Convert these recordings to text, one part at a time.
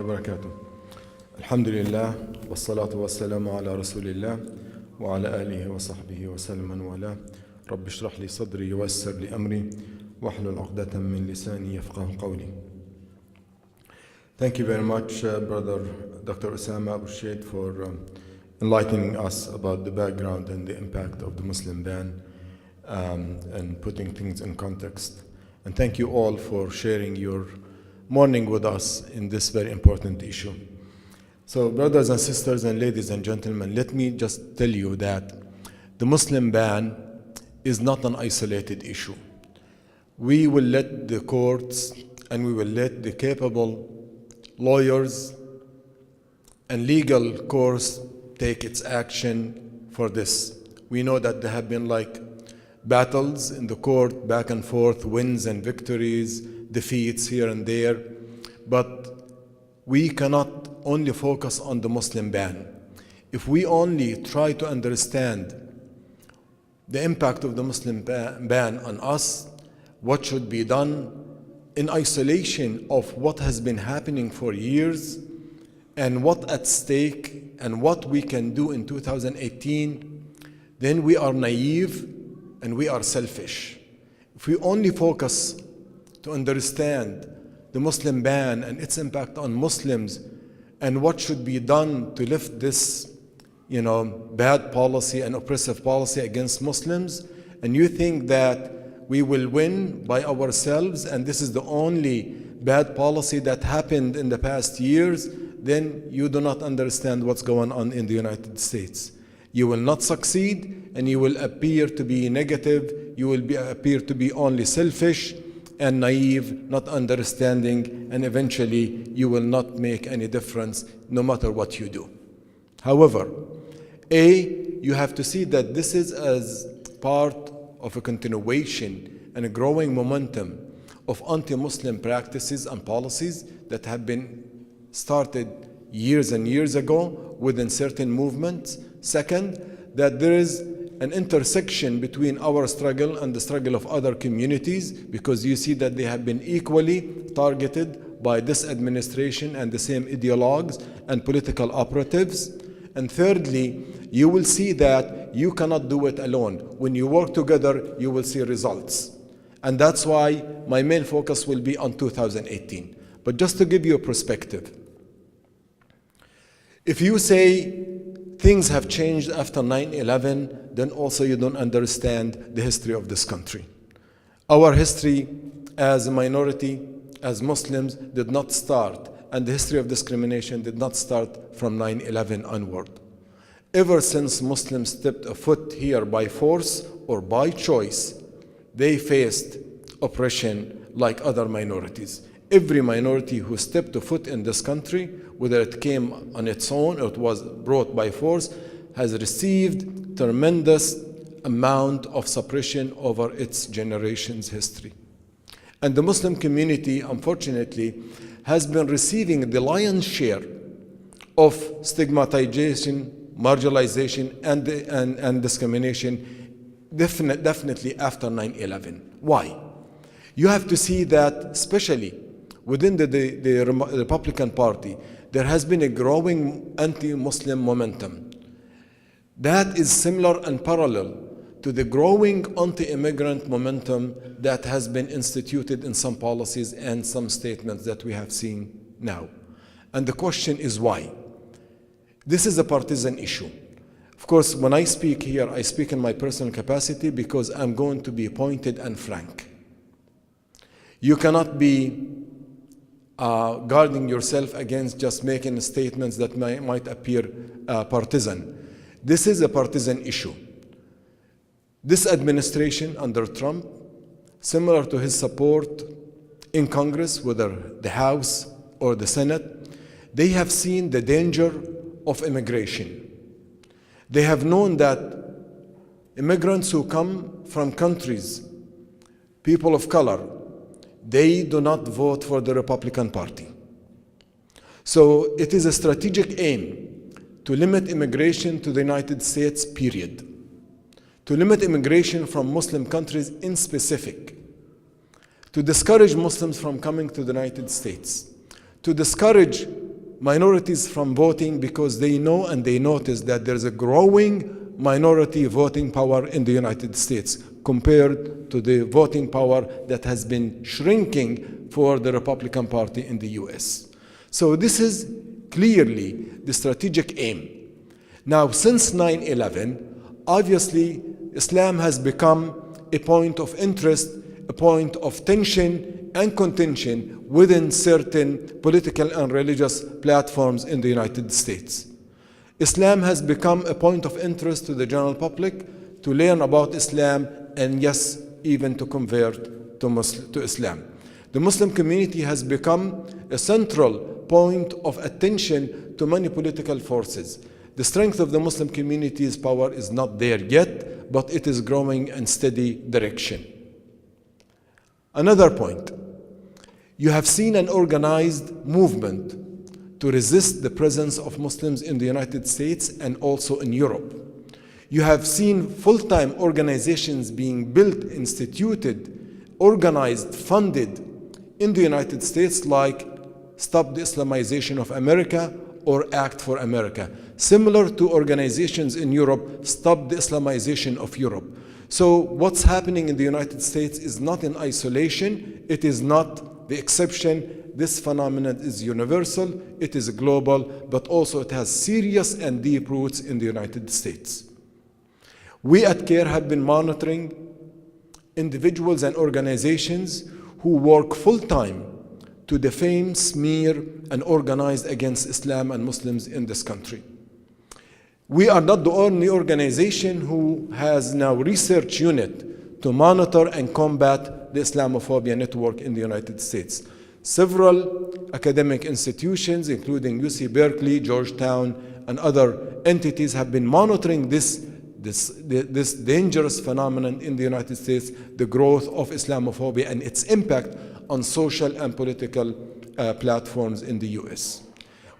وبركاته. الحمد لله والصلاة والسلام على رسول الله وعلى آله وصحبه وسلم من والاه. رب اشرح لي صدري ويسر لي أمري واحلل عقدة من لساني يفقه قولي. Thank you very much, Brother Dr. Osama Abushait, for enlightening us about the background and the impact of the Muslim ban and putting things in context. And thank you all for sharing your morning with us in this very important issue. So, brothers and sisters and ladies and gentlemen, let me just tell you that the Muslim ban is not an isolated issue. We will let the courts and we will let the capable lawyers and legal course take its action for this. We know that there have been battles in the court, back and forth, wins and victories, defeats here and there, but we cannot only focus on the Muslim ban. If we only try to understand the impact of the Muslim ban on us, what should be done in isolation of what has been happening for years and what at stake and what we can do in 2018, then we are naive and we are selfish. If we only focus to understand the Muslim ban and its impact on Muslims and what should be done to lift this, bad policy and oppressive policy against Muslims, and you think that we will win by ourselves and this is the only bad policy that happened in the past years, then you do not understand what's going on in the United States. You will not succeed and you will appear to be negative, you will appear to be only selfish and naive, not understanding, and eventually you will not make any difference no matter what you do. However, you have to see that this is as part of a continuation and a growing momentum of anti-Muslim practices and policies that have been started years and years ago within certain movements. Second, that there is an intersection between our struggle and the struggle of other communities, because you see that they have been equally targeted by this administration and the same ideologues and political operatives. And thirdly, you will see that you cannot do it alone. When you work together, you will see results. And that's why my main focus will be on 2018. But just to give you a perspective, if you say things have changed after 9/11, then also you don't understand the history of this country. Our history as a minority, as Muslims, did not start, and the history of discrimination did not start from 9/11 onward. Ever since Muslims stepped a foot here by force or by choice, they faced oppression like other minorities. Every minority who stepped a foot in this country, whether it came on its own or it was brought by force, has received tremendous amount of suppression over its generation's history. And the Muslim community, unfortunately, has been receiving the lion's share of stigmatization, marginalization, and discrimination, definitely after 9/11. Why? You have to see that, especially within the Republican Party, there has been a growing anti-Muslim momentum. That is similar and parallel to the growing anti-immigrant momentum that has been instituted in some policies and some statements that we have seen now. And the question is why? This is a partisan issue. Of course, when I speak here, I speak in my personal capacity because I'm going to be pointed and frank. You cannot be guarding yourself against just making statements that might appear partisan. This is a partisan issue. This administration under Trump, similar to his support in Congress, whether the House or the Senate, they have seen the danger of immigration. They have known that immigrants who come from countries, people of color, they do not vote for the Republican Party. So it is a strategic aim to limit immigration to the United States, period. To limit immigration from Muslim countries in specific. To discourage Muslims from coming to the United States. To discourage minorities from voting because they know and they notice that there's a growing minority voting power in the United States compared to the voting power that has been shrinking for the Republican Party in the US. So this is clearly the strategic aim. Now, since 9/11, obviously, Islam has become a point of interest, a point of tension and contention within certain political and religious platforms in the United States. Islam has become a point of interest to the general public to learn about Islam and, yes, even to convert to Islam. The Muslim community has become a central point of attention to many political forces. The strength of the Muslim community's power is not there yet, but it is growing in steady direction. Another point. You have seen an organized movement to resist the presence of Muslims in the United States and also in Europe. You have seen full-time organizations being built, instituted, organized, funded in the United States, like Stop the Islamization of America or Act for America, similar to organizations in Europe, Stop the Islamization of Europe. So what's happening in the United States is not in isolation, it is not the exception. This phenomenon is universal, it is global, but also it has serious and deep roots in the United States. We at CARE have been monitoring individuals and organizations who work full-time to defame, smear, and organize against Islam and Muslims in this country. We are not the only organization who has now a research unit to monitor and combat the Islamophobia network in the United States. Several academic institutions, including UC Berkeley, Georgetown, and other entities, have been monitoring this dangerous phenomenon in the United States, the growth of Islamophobia and its impact on social and political platforms in the US.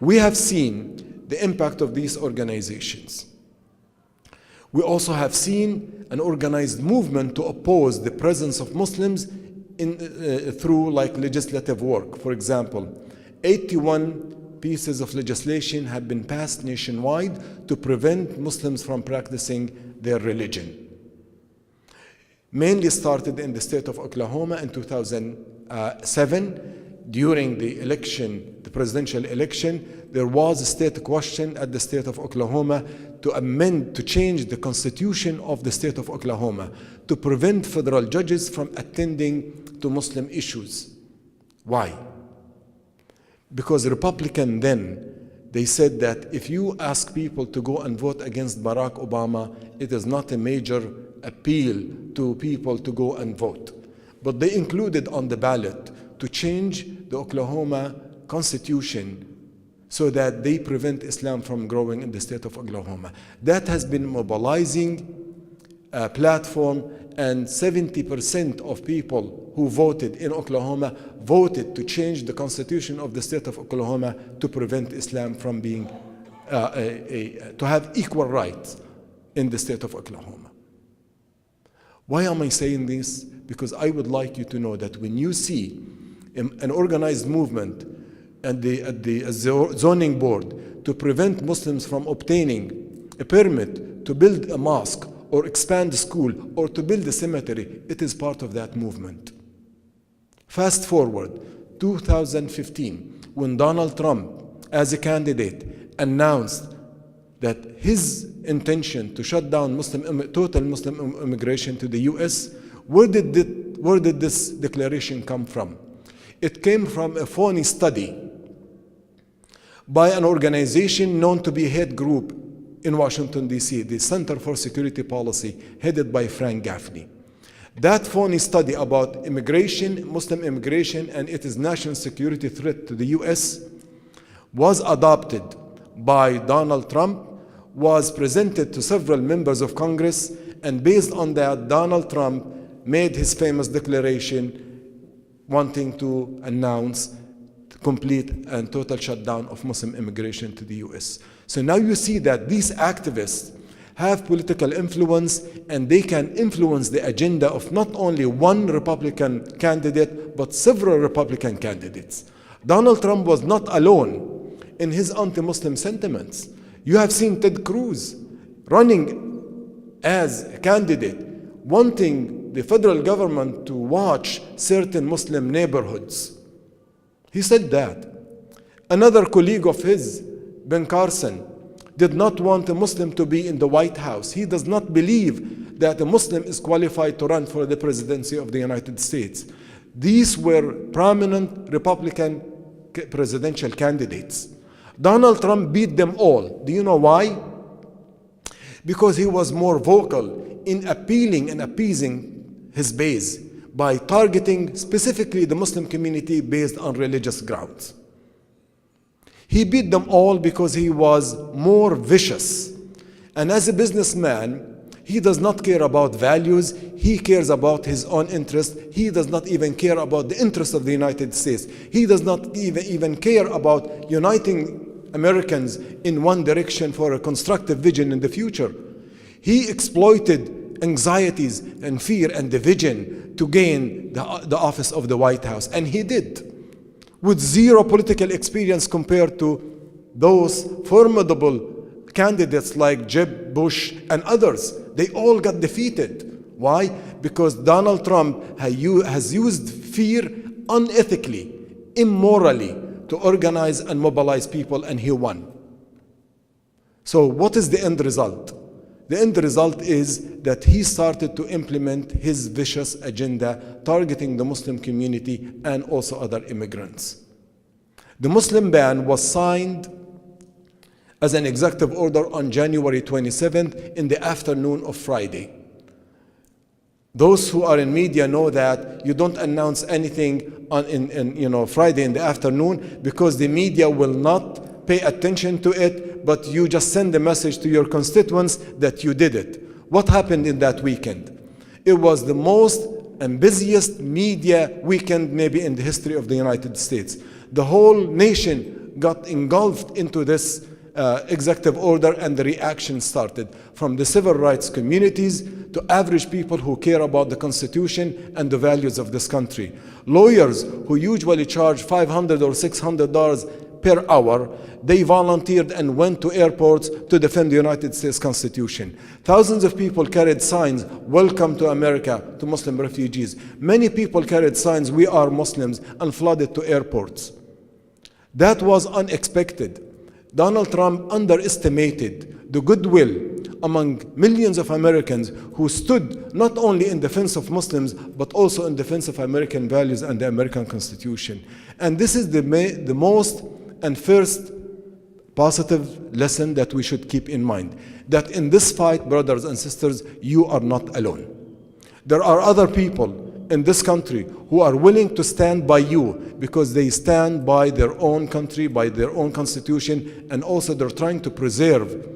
We have seen the impact of these organizations. We also have seen an organized movement to oppose the presence of Muslims through legislative work. For example, 81 pieces of legislation have been passed nationwide to prevent Muslims from practicing their religion. Mainly started in the state of Oklahoma in 2007. During the election, the presidential election, there was a state question at the state of Oklahoma to change the constitution of the state of Oklahoma to prevent federal judges from attending to Muslim issues. Why? Because Republican then, they said that if you ask people to go and vote against Barack Obama, it is not a major appeal to people to go and vote. But they included on the ballot to change the Oklahoma constitution so that they prevent Islam from growing in the state of Oklahoma. That has been mobilizing a platform, and 70% of people who voted in Oklahoma voted to change the constitution of the state of Oklahoma to prevent Islam from being, to have equal rights in the state of Oklahoma. Why am I saying this? Because I would like you to know that when you see an organized movement at the zoning board to prevent Muslims from obtaining a permit to build a mosque or expand a school or to build a cemetery, it is part of that movement. Fast forward, 2015, when Donald Trump, as a candidate, announced that his intention to shut down total Muslim immigration to the US, where did this declaration come from? It came from a phony study by an organization known to be a hate group in Washington, D.C., the Center for Security Policy, headed by Frank Gaffney. That phony study about immigration, Muslim immigration, and its national security threat to the US was adopted by Donald Trump, was presented to several members of Congress, and based on that, Donald Trump made his famous declaration wanting to announce complete and total shutdown of Muslim immigration to the US. So now you see that these activists have political influence, and they can influence the agenda of not only one Republican candidate, but several Republican candidates. Donald Trump was not alone in his anti-Muslim sentiments. You have seen Ted Cruz running as a candidate, wanting the federal government to watch certain Muslim neighborhoods. He said that. Another colleague of his, Ben Carson, did not want a Muslim to be in the White House. He does not believe that a Muslim is qualified to run for the presidency of the United States. These were prominent Republican presidential candidates. Donald Trump beat them all. Do you know why? Because he was more vocal in appealing and appeasing his base by targeting specifically the Muslim community based on religious grounds. He beat them all because he was more vicious. And as a businessman, he does not care about values. He cares about his own interest. He does not even care about the interest of the United States. He does not even care about uniting Americans in one direction for a constructive vision in the future. He exploited anxieties and fear and division to gain the office of the White House. And he did, with zero political experience compared to those formidable candidates like Jeb Bush and others. They all got defeated. Why? Because Donald Trump has used fear unethically, immorally, to organize and mobilize people, and he won. So what is the end result? The end result is that he started to implement his vicious agenda targeting the Muslim community and also other immigrants. The Muslim ban was signed as an executive order on January 27th in the afternoon of Friday. Those who are in media know that you don't announce anything on Friday in the afternoon because the media will not pay attention to it, but you just send a message to your constituents that you did it. What happened in that weekend? It was the most and busiest media weekend maybe in the history of the United States. The whole nation got engulfed into this executive order, and the reaction started from the civil rights communities to average people who care about the Constitution and the values of this country. Lawyers who usually charge $500 or $600 per hour, they volunteered and went to airports to defend the United States Constitution. Thousands of people carried signs, "Welcome to America," to Muslim refugees. Many people carried signs, "We are Muslims," and flooded to airports. That was unexpected. Donald Trump underestimated the goodwill among millions of Americans who stood not only in defense of Muslims, but also in defense of American values and the American Constitution. And this is the most and first positive lesson that we should keep in mind. That in this fight, brothers and sisters, you are not alone. There are other people in this country who are willing to stand by you because they stand by their own country, by their own constitution, and also they're trying to preserve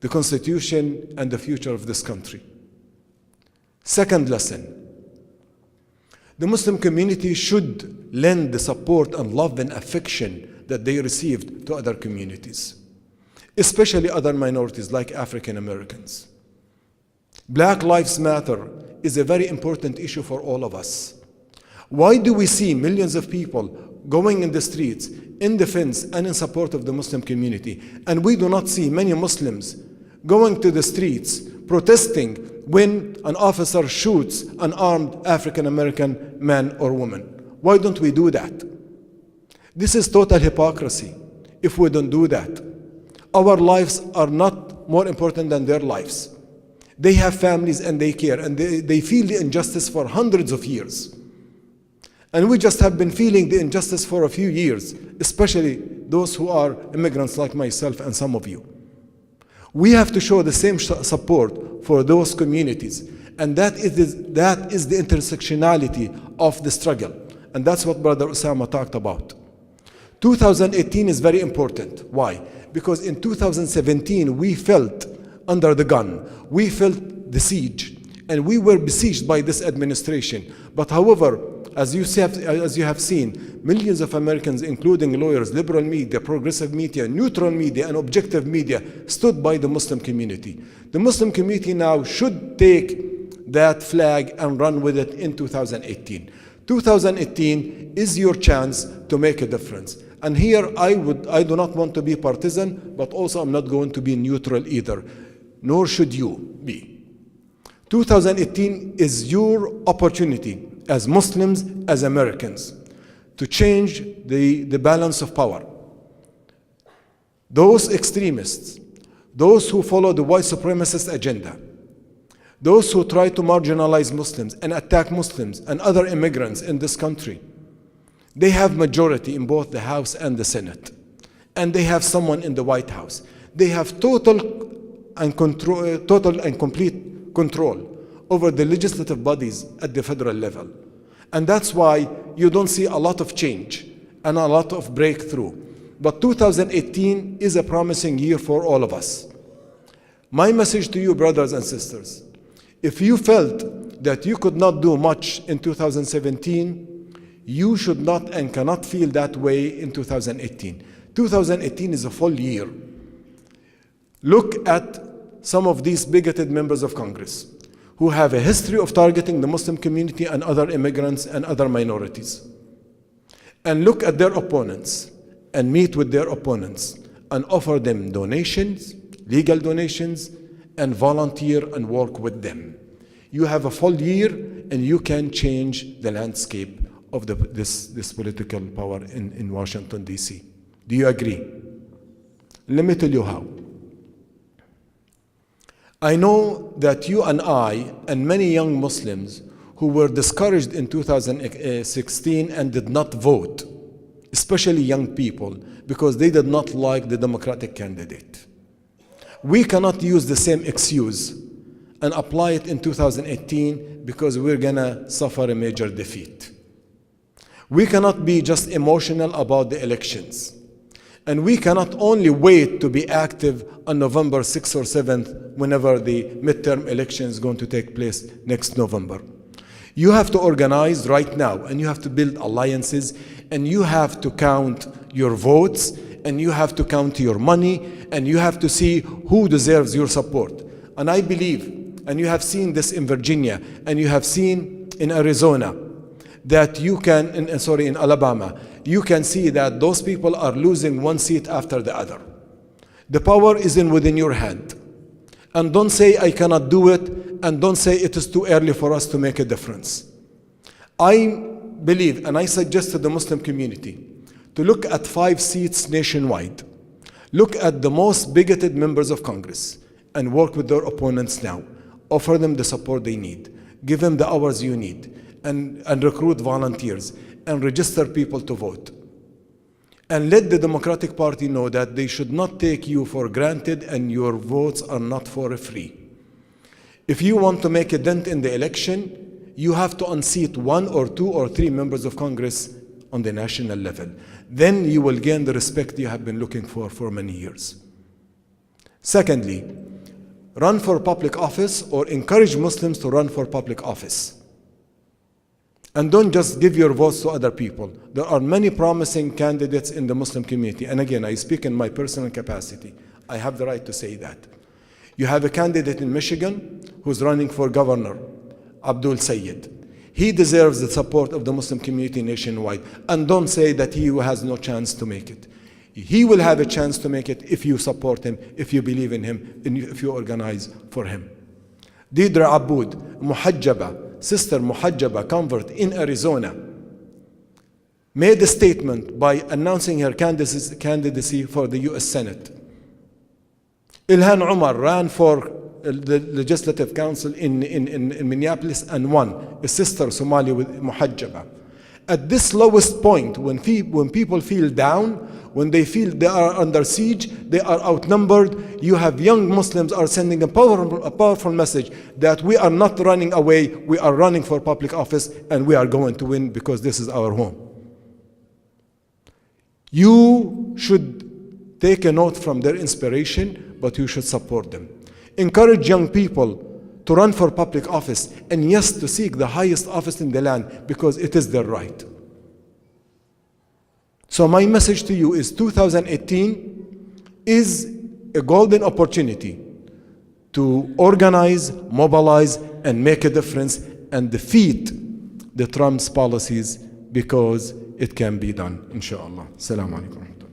the constitution and the future of this country. Second lesson, the Muslim community should lend the support and love and affection that they received to other communities, especially other minorities like African Americans. Black Lives Matter is a very important issue for all of us. Why do we see millions of people going in the streets in defense and in support of the Muslim community, and we do not see many Muslims going to the streets protesting when an officer shoots an armed African American man or woman? Why don't we do that? This is total hypocrisy if we don't do that. Our lives are not more important than their lives. They have families and they care, and they feel the injustice for hundreds of years. And we just have been feeling the injustice for a few years, especially those who are immigrants like myself and some of you. We have to show the same support for those communities, and that is the intersectionality of the struggle. And that's what Brother Osama talked about. 2018 is very important. Why? Because in 2017 we felt under the gun. We felt the siege, and we were besieged by this administration. But however, as you have seen, millions of Americans, including lawyers, liberal media, progressive media, neutral media, and objective media, stood by the Muslim community. The Muslim community now should take that flag and run with it in 2018. 2018 is your chance to make a difference. And here I do not want to be partisan, but also I'm not going to be neutral either, nor should you be. 2018 is your opportunity as Muslims, as Americans, to change the balance of power. Those extremists, those who follow the white supremacist agenda, those who try to marginalize Muslims and attack Muslims and other immigrants in this country, they have majority in both the House and the Senate. And they have someone in the White House. They have total and complete control over the legislative bodies at the federal level. And that's why you don't see a lot of change and a lot of breakthrough. But 2018 is a promising year for all of us. My message to you, brothers and sisters, if you felt that you could not do much in 2017, you should not and cannot feel that way in 2018. 2018 is a full year. Look at some of these bigoted members of Congress who have a history of targeting the Muslim community and other immigrants and other minorities. And look at their opponents and meet with their opponents and offer them donations, legal donations, and volunteer and work with them. You have a full year and you can change the landscape of this political power in Washington, D.C. Do you agree? Let me tell you how. I know that you and I and many young Muslims who were discouraged in 2016 and did not vote, especially young people, because they did not like the Democratic candidate. We cannot use the same excuse and apply it in 2018 because we're gonna suffer a major defeat. We cannot be just emotional about the elections. And we cannot only wait to be active on November 6th or 7th, whenever the midterm election is going to take place next November. You have to organize right now, and you have to build alliances, and you have to count your votes, and you have to count your money, and you have to see who deserves your support. And I believe, and you have seen this in Virginia, and you have seen in Arizona, that you can, in Alabama, you can see that those people are losing one seat after the other. The power is within your hand. And don't say, I cannot do it, and don't say it is too early for us to make a difference. I believe, and I suggest to the Muslim community, to look at 5 seats nationwide. Look at the most bigoted members of Congress and work with their opponents now. Offer them the support they need. Give them the hours you need. And recruit volunteers and register people to vote. And let the Democratic Party know that they should not take you for granted and your votes are not for free. If you want to make a dent in the election, you have to unseat 1 or 2 or 3 members of Congress on the national level. Then you will gain the respect you have been looking for many years. Secondly, run for public office or encourage Muslims to run for public office. And don't just give your votes to other people. There are many promising candidates in the Muslim community. And again, I speak in my personal capacity. I have the right to say that. You have a candidate in Michigan who's running for governor, Abdul Sayed. He deserves the support of the Muslim community nationwide. And don't say that he has no chance to make it. He will have a chance to make it if you support him, if you believe in him, and if you organize for him. Deidre Aboud, Muhajjaba, Sister Muhajjaba, convert in Arizona, made a statement by announcing her candidacy for the U.S. Senate. Ilhan Omar ran for the Legislative Council in Minneapolis and won, a sister Somali with Muhajjaba. At this lowest point, when people feel down, when they feel they are under siege, they are outnumbered, you have young Muslims are sending a powerful message that we are not running away, we are running for public office and we are going to win because this is our home. You should take a note from their inspiration, but you should support them. Encourage young people to run for public office and yes, to seek the highest office in the land because it is their right. So my message to you is 2018 is a golden opportunity to organize, mobilize, and make a difference and defeat the Trump's policies because it can be done, inshallah. Assalamu alaikum.